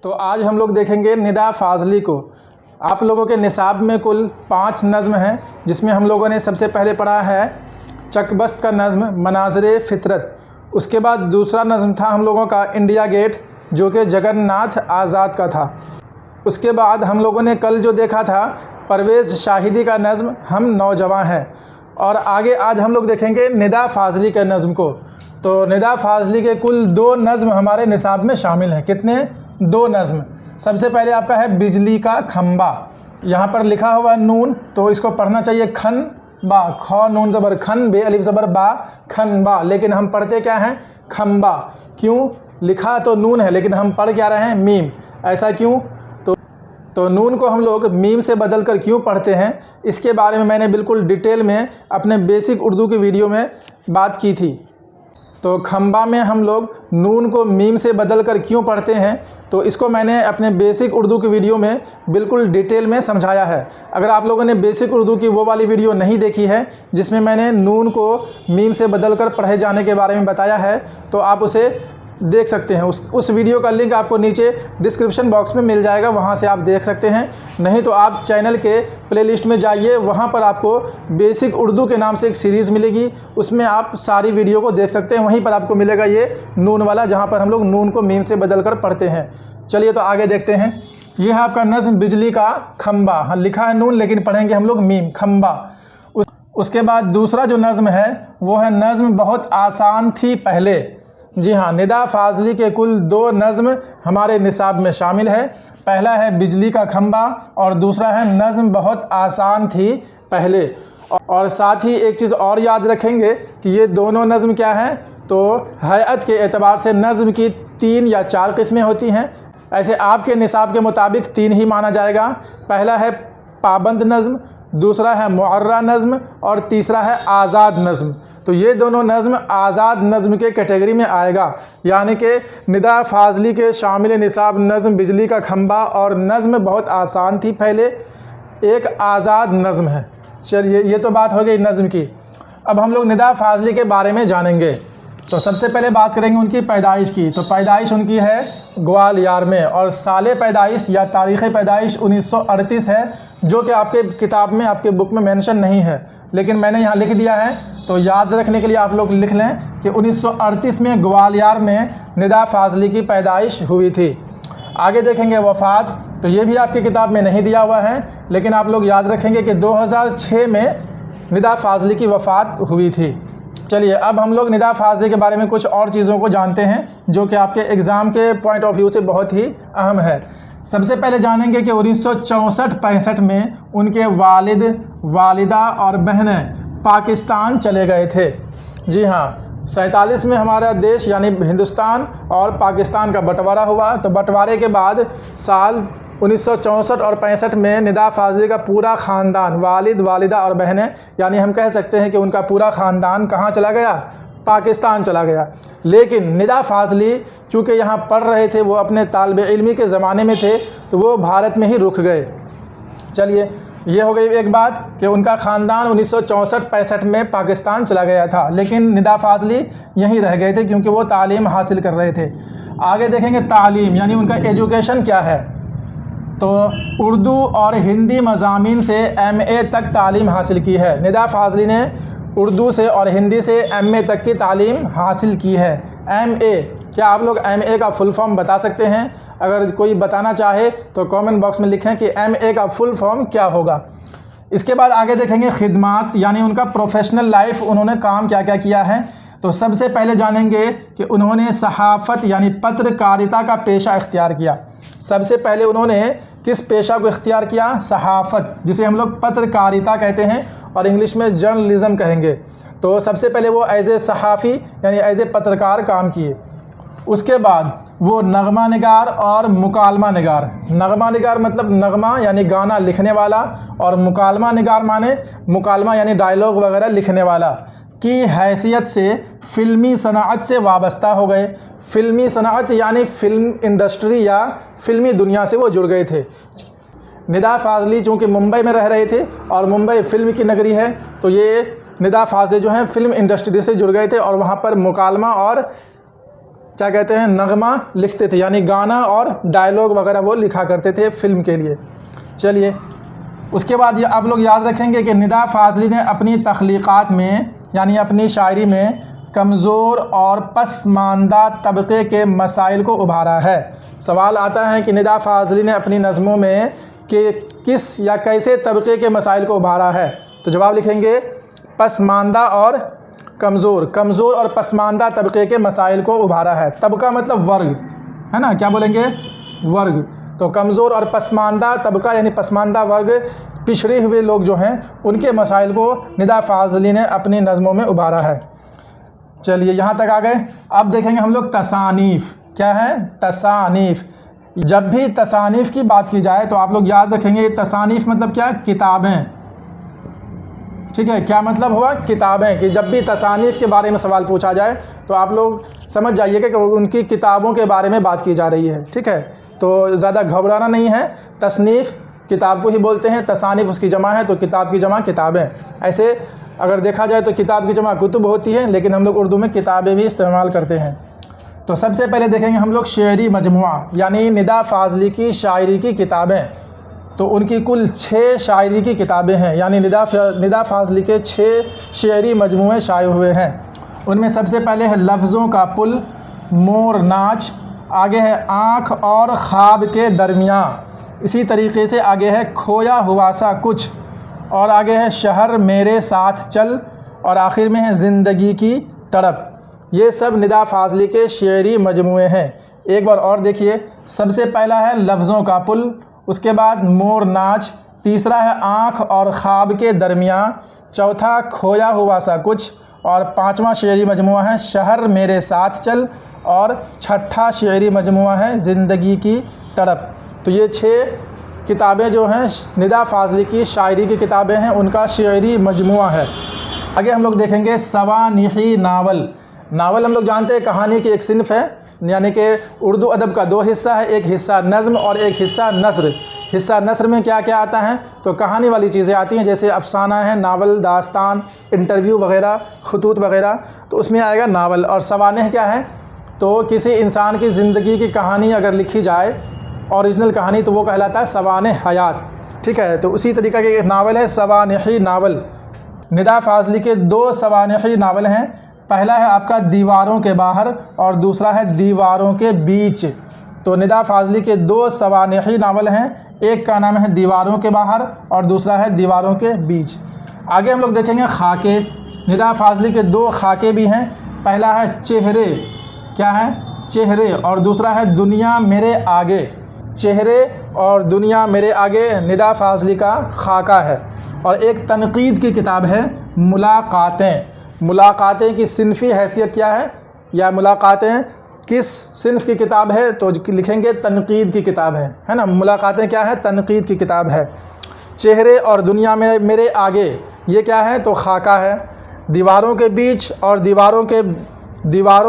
तो आज हम लोग देखेंगे निदा फाजली को। आप लोगों के निसाब में कुल 5 नज़्म हैं, जिसमें हम लोगों ने सबसे पहले पढ़ा है चकबस्त का नज़्म मनाज़िर फ़ितरत। उसके बाद दूसरा नज़्म था हम लोगों का इंडिया गेट, जो कि जगन्नाथ आज़ाद का था। उसके बाद हम लोगों ने कल जो देखा था परवेज़ शाहिदी का नज़्म हम नौजवान हैं। और आगे आज हम लोग देखेंगे निदा फाजली के नज़्म को। तो निदा फाजली के कुल 2 नज़्म हमारे निसाब में शामिल हैं। कितने? 2 नज़्म। सबसे पहले आपका है बिजली का खंबा। यहाँ पर लिखा हुआ नून, तो इसको पढ़ना चाहिए खन बा, खौ नून ज़बर खन, बे अलिफ ज़बर बा, खन बा। लेकिन हम पढ़ते क्या हैं? खंबा। क्यों? लिखा तो नून है लेकिन हम पढ़ क्या रहे हैं? मीम। ऐसा क्यों? तो नून को हम लोग मीम से बदल कर क्यों पढ़ते हैं, इसके बारे में मैंने बिल्कुल डिटेल में अपने बेसिक उर्दू की वीडियो में बात की थी। तो खंबा में हम लोग नून को मीम से बदल कर क्यों पढ़ते हैं, तो इसको मैंने अपने बेसिक उर्दू की वीडियो में बिल्कुल डिटेल में समझाया है। अगर आप लोगों ने बेसिक उर्दू की वो वाली वीडियो नहीं देखी है जिसमें मैंने नून को मीम से बदल कर पढ़े जाने के बारे में बताया है, तो आप उसे देख सकते हैं। उस वीडियो का लिंक आपको नीचे डिस्क्रिप्शन बॉक्स में मिल जाएगा, वहाँ से आप देख सकते हैं। नहीं तो आप चैनल के प्लेलिस्ट में जाइए, वहाँ पर आपको बेसिक उर्दू के नाम से एक सीरीज़ मिलेगी, उसमें आप सारी वीडियो को देख सकते हैं। वहीं पर आपको मिलेगा ये नून वाला, जहाँ पर हम लोग नून को मीम से बदल कर पढ़ते हैं। चलिए तो आगे देखते हैं। ये है आपका नज़्म बिजली का खंबा। हाँ, लिखा है नून लेकिन पढ़ेंगे हम लोग मीम, खंबा। उसके बाद दूसरा जो नज़्म है वो है नज़्म बहुत आसान थी पहले। जी हाँ, निदा फाजली के कुल 2 नज़्म हमारे निसाब में शामिल है। पहला है बिजली का खंबा और दूसरा है नज़्म बहुत आसान थी पहले। और साथ ही एक चीज़ और याद रखेंगे कि ये दोनों नज़्म क्या हैं, तो हैयत के एतबार से नज़्म की 3 या 4 किस्में होती हैं। ऐसे आपके निसाब के मुताबिक 3 ही माना जाएगा। पहला है पाबंद नज़्म, दूसरा है मुअर्रा नज़्म और तीसरा है आज़ाद नज़्म। तो ये दोनों नज़्म आज़ाद नज़्म के कैटेगरी में आएगा, यानी कि निदा फाजली के शामिल निसाब नज़्म बिजली का खंबा और नज़्म बहुत आसान थी पहले एक आज़ाद नज़्म है। चलिए, ये तो बात हो गई नज़्म की। अब हम लोग निदा फाजली के बारे में जानेंगे। तो सबसे पहले बात करेंगे उनकी पैदाइश की। तो पैदाइश उनकी है ग्वालियर में और साल पैदाइश या तारीख़ पैदाइश 1938 है, जो कि आपके किताब में, आपके बुक में मेंशन नहीं है, लेकिन मैंने यहाँ लिख दिया है। तो याद रखने के लिए आप लोग लिख लें कि 1938 में ग्वालियर में निदा फाजली की पैदाइश हुई थी। आगे देखेंगे वफ़ात। तो ये भी आपकी किताब में नहीं दिया हुआ है, लेकिन आप लोग याद रखेंगे कि 2006 में निदा फाजली की वफ़ात हुई थी। चलिए, अब हम लोग निदा फाजली के बारे में कुछ और चीज़ों को जानते हैं, जो कि आपके एग्ज़ाम के पॉइंट ऑफ व्यू से बहुत ही अहम है। सबसे पहले जानेंगे कि 1964-65 में उनके वालिद, वालिदा और बहनें पाकिस्तान चले गए थे। जी हाँ, 47 में हमारा देश यानी हिंदुस्तान और पाकिस्तान का बंटवारा हुआ। तो बंटवारे के बाद साल 1964 और 65 में निदा फाजली का पूरा ख़ानदान, वालिद, वालिदा और बहनें, यानी हम कह सकते हैं कि उनका पूरा ख़ानदान कहाँ चला गया? पाकिस्तान चला गया। लेकिन निदा फाजली चूँकि यहाँ पढ़ रहे थे, वो अपने तालिब इल्मी के ज़माने में थे, तो वो भारत में ही रुक गए। चलिए, ये हो गई एक बात कि उनका ख़ानदान 1964-65 में पाकिस्तान चला गया था, लेकिन निदा फाजली यहीं रह गए थे क्योंकि वो तालीम हासिल कर रहे थे। आगे देखेंगे तालीम, यानी उनका एजुकेशन क्या है। तो उर्दू और हिंदी मज़ामीन से MA तक तालीम हासिल की है। निदा फाजली ने उर्दू से और हिंदी से MA तक की तालीम हासिल की है। MA, क्या आप लोग MA का फुल फॉर्म बता सकते हैं? अगर कोई बताना चाहे तो कमेंट बॉक्स में लिखें कि MA का फुल फॉर्म क्या होगा। इसके बाद आगे देखेंगे खिदमात, यानी उनका प्रोफेशनल लाइफ, उन्होंने काम क्या क्या किया है। तो सबसे पहले जानेंगे कि उन्होंने सहाफ़त यानी पत्रकारिता का पेशा इख्तियार किया। सबसे पहले उन्होंने किस पेशा को इख्तियार किया? सहाफ़त, जिसे हम लोग पत्रकारिता कहते हैं और इंग्लिश में जर्नलिज़म कहेंगे। तो सबसे पहले वो एज़ ए सहाफ़ी यानी एज़ ए पत्रकार काम किए। उसके बाद वो नगमा निगार और मुकालमा निगार। नगमा निगार मतलब नगमा यानी गाना लिखने वाला, और मुकालमा निगार माने मुकालमा यानी डायलॉग वगैरह लिखने वाला की हैसियत से फ़िल्मी सनाअत से वाबस्ता हो गए। फ़िल्मी सनाअत यानी फ़िल्म इंडस्ट्री या फ़िल्मी दुनिया से वो जुड़ गए थे। निदा फाजली चूँकि मुंबई में रह रहे थे और मुंबई फ़िल्म की नगरी है, तो ये निदा फाजली जो हैं फ़िल्म इंडस्ट्री से जुड़ गए थे और वहाँ पर मुकालमा और क्या कहते हैं, नगमा लिखते थे, यानी गाना और डायलॉग वगैरह वो लिखा करते थे फिल्म के लिए। चलिए उसके बाद ये आप लोग याद रखेंगे कि निदा फाज़ली ने अपनी तख्लीक़ात में यानी अपनी शायरी में कमज़ोर और पसमानदा तबके के मसाइल को उभारा है। सवाल आता है कि निदा फाज़ली ने अपनी नज़मों में कि किस या कैसे तबके के मसाइल को उभारा है, तो जवाब लिखेंगे पसमानदा और कमज़ोर और पसमानदा तबके के मसाइल को उभारा है। तबका मतलब वर्ग है ना, क्या बोलेंगे, वर्ग। तो कमज़ोर और पसमानदा तबका यानी पसमानदा वर्ग, पिछड़े हुए लोग जो हैं उनके मसाइल को निदा फाज़ली ने अपनी नज़मों में उभारा है। चलिए यहाँ तक आ गए। अब देखेंगे हम लोग तसानीफ़। क्या है, तसानीफ़। जब भी तसानीफ़ की बात की जाए तो आप लोग याद रखेंगे तसानीफ़ मतलब क्या, किताबें। ठीक है, क्या मतलब हुआ, किताबें। कि जब भी तसानीफ़ के बारे में सवाल पूछा जाए तो आप लोग समझ जाइएगा कि उनकी किताबों के बारे में बात की जा रही है। ठीक है, तो ज़्यादा घबराना नहीं है। तसनीफ़ किताब को ही बोलते हैं, तसानीफ़ उसकी जमा है, तो किताब की जमा किताबें। ऐसे अगर देखा जाए तो किताब की जमा कुतुब होती है, लेकिन हम लोग उर्दू में किताबें भी इस्तेमाल करते हैं। तो सबसे पहले देखेंगे हम लोग शेरी मजमुआ यानी निदा फाज़ली की शायरी की किताबें। तो उनकी कुल 6 शायरी की किताबें हैं, यानी निदा फाज़ली के 6 शेरी मजमुए शाये हुए हैं। उनमें सबसे पहले है लफ्ज़ों का पुल, मोर नाच, आगे है आँख और ख्वाब के दरमियाँ, इसी तरीके से आगे है खोया हुआ सा कुछ, और आगे है शहर मेरे साथ चल, और आखिर में है ज़िंदगी की तड़प। ये सब निदा फाज़ली के शेरी मजमुए हैं। एक बार और देखिए, सबसे पहला है लफ्ज़ों का पुल, उसके बाद मोर नाच, तीसरा है आँख और ख्वाब के दरमियाँ, चौथा खोया हुआ सा कुछ, और पाँचवा शेरी मजमुआ है शहर मेरे साथ चल, और छठा शेरी मजमुआ है ज़िंदगी की तड़प। तो ये 6 किताबें जो हैं निदा फाज़ली की शायरी की किताबें हैं, उनका शेरी मजमुआ है। आगे हम लोग देखेंगे सवानिही नावल। नावल हम लोग जानते हैं कहानी की एक सिन्फ़ है, यानी कि उर्दू अदब का 2 हिस्सा है, एक हिस्सा नज़्म और एक हिस्सा नस्र। हिस्सा नस्र में क्या क्या आता है, तो कहानी वाली चीज़ें आती हैं, जैसे अफ़साना है, नावल, दास्तान, इंटरव्यू वगैरह, खतूत वगैरह, तो उसमें आएगा नावल। और सवानिह क्या है, तो किसी इंसान की ज़िंदगी की कहानी अगर लिखी जाए, ओरिजिनल कहानी, तो वो कहलाता है सवानिह हयात। ठीक है, तो उसी तरीक़े के नावल है सवानिही नावल। निदा फाज़ली के 2 सवानिही नावल हैं। पहला है आपका दीवारों के बाहर और दूसरा है दीवारों के बीच। तो निदा फाज़ली के 2 सवानिही नावल हैं, एक का नाम है दीवारों के बाहर और दूसरा है दीवारों के बीच। आगे हम लोग देखेंगे खाके। निदा फाज़ली के 2 खाके भी हैं। पहला है चेहरे, क्या है, चेहरे, और दूसरा है दुनिया मेरे आगे। चेहरे और दुनिया मेरे आगे निदा फाज़ली का खाका है। और एक तनक़ीद की किताब है मुलाक़ातें। मुलाक़ातें की सिन्फ़ी हैसियत क्या है, या मुलाक़ातें किस सिन्फ़ की किताब है, तो लिखेंगे तनक़ीद की किताब है ना। मुलाक़ातें क्या है, तनक़ीद की किताब है। चेहरे और दुनिया में मेरे आगे, ये क्या है, तो खाका है। दीवारों के बीच और दीवारों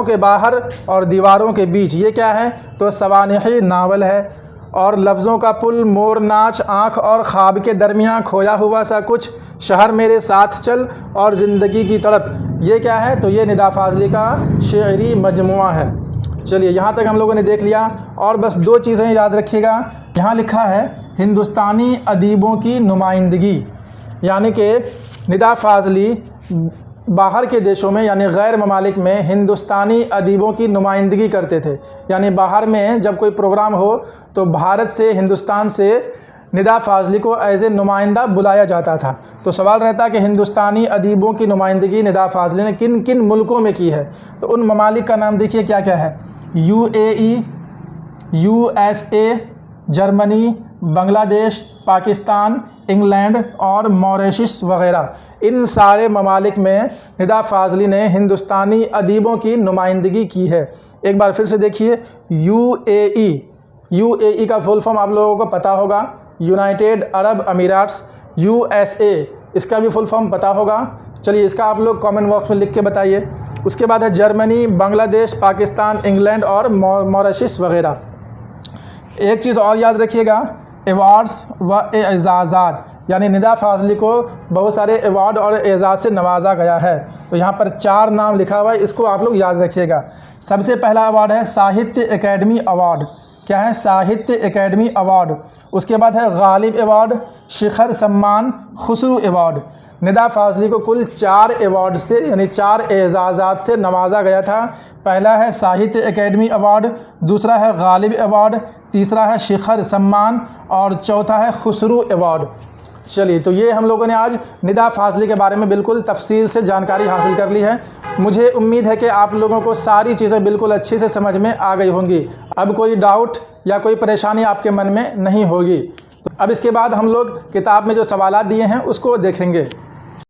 के बाहर और दीवारों के बीच, ये क्या है, तो सवानिही नावल है। और लफ्ज़ों का पुल, मोर नाच, आँख और ख्वाब के दरमियाँ, खोया हुआ सा कुछ, शहर मेरे साथ चल, और ज़िंदगी की तड़प, ये क्या है, तो ये निदा फाज़ली का शेरी मजमुआ है। चलिए यहाँ तक हम लोगों ने देख लिया। और बस 2 चीज़ें याद रखिएगा। यहाँ लिखा है हिंदुस्तानी अदीबों की नुमाइंदगी, यानी कि निदा फाज़ली बाहर के देशों में यानी गैर ममालिक में हिंदुस्तानी अदीबों की नुमाइंदगी करते थे। यानी बाहर में जब कोई प्रोग्राम हो तो भारत से, हिंदुस्तान से निदा फाज़ली को एज़ ए नुमाइंदा बुलाया जाता था। तो सवाल रहता कि हिंदुस्तानी अदीबों की नुमाइंदगी निदा फाज़ली ने किन किन मुल्कों में की है, तो उन ममालिक का नाम देखिए क्या क्या है, UAE, USA, Germany, Bangladesh, Pakistan, England और मॉरिशस वग़ैरह। इन सारे ममालिक में निदा फाज़ली ने हिंदुस्तानी अदीबों की नुमाइंदगी की है। एक बार फिर से देखिए, UAE का फुल फॉर्म आप लोगों को पता होगा, यूनाइटेड अरब अमीराट्स। USA इसका भी फुल फॉर्म पता होगा। चलिए इसका आप लोग कमेंट बॉक्स में लिख के बताइए। उसके बाद है जर्मनी, बांग्लादेश, पाकिस्तान, इंग्लैंड और मॉरिशस वग़ैरह। एक चीज़ और याद रखिएगा, अवार्ड्स व एजाज़ात, यानी निदा फाजली को बहुत सारे अवार्ड और एजाज़ से नवाजा गया है। तो यहाँ पर 4 नाम लिखा हुआ है, इसको आप लोग याद रखिएगा। सबसे पहला अवार्ड है साहित्य एकेडमी अवार्ड। क्या है? साहित्य एकेडमी अवार्ड। उसके बाद है गालिब अवार्ड, शिखर सम्मान, खुसरू अवार्ड। निदा फाजली को कुल 4 अवार्ड से यानी 4 एजाज़ात से नवाजा गया था। पहला है साहित्य एकेडमी अवार्ड, दूसरा है गालिब अवार्ड, तीसरा है शिखर सम्मान और चौथा है खुसरू अवार्ड। चलिए, तो ये हम लोगों ने आज निदा फाजली के बारे में बिल्कुल तफसील से जानकारी हासिल कर ली है। मुझे उम्मीद है कि आप लोगों को सारी चीज़ें बिल्कुल अच्छे से समझ में आ गई होंगी। अब कोई डाउट या कोई परेशानी आपके मन में नहीं होगी। तो अब इसके बाद हम लोग किताब में जो सवालात दिए हैं उसको देखेंगे।